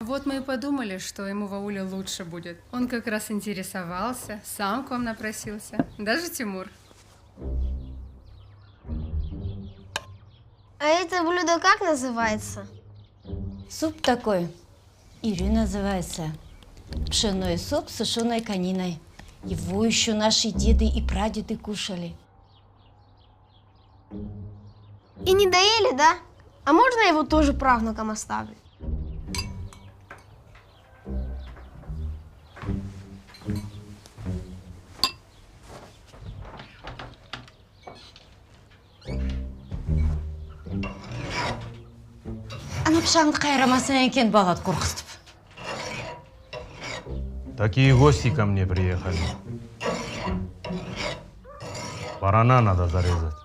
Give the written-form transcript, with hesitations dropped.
Вот мы и подумали, что ему в ауле лучше будет. Он как раз интересовался, сам к вам напросился. Даже Тимур. А это блюдо как называется? Суп такой. Ирю называется. Пшеной суп с сушеной кониной. Его еще наши деды и прадеды кушали. И не доели, да? А можно я его тоже правнукам оставлю? Ана пшаңды қайрамасың екен балат қорқытып. Такие гости ко мне приехали. Барана надо зарезать.